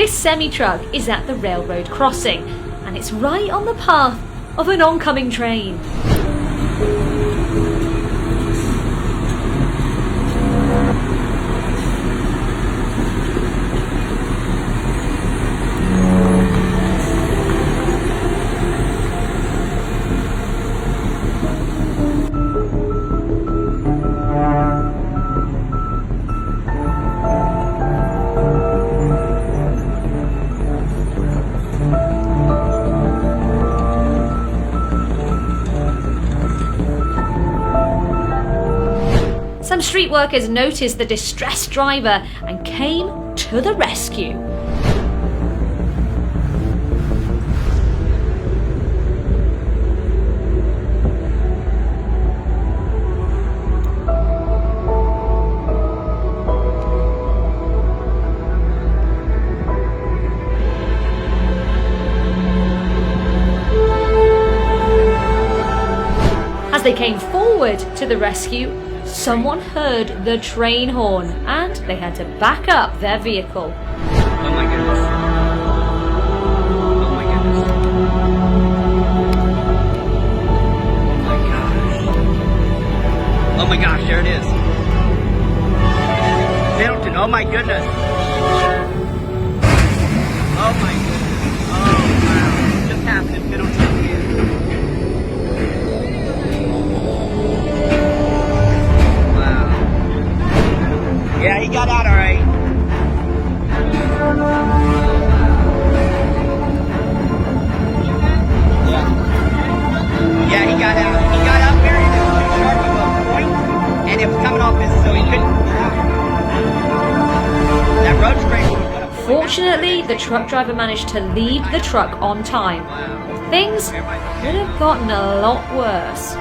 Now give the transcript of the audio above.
This semi-truck is at the railroad crossing, and it's right on the path of an oncoming train. Some street workers noticed the distressed driver and came to the rescue. As they came forward to the rescue, someone heard the train horn and they had to back up their vehicle. Oh my goodness. Oh my goodness. Oh my gosh. Oh my gosh, there it is. Middleton, oh my goodness. Oh my goodness. Oh wow. Just happened in Middleton. Yeah, he got out all right. Yeah, he got out. He got up there and it was too sharp of a point, and it was coming off his, so he couldn't get out. That road scraper. Fortunately, the truck driver managed to leave the truck on time. Things could have gotten a lot worse.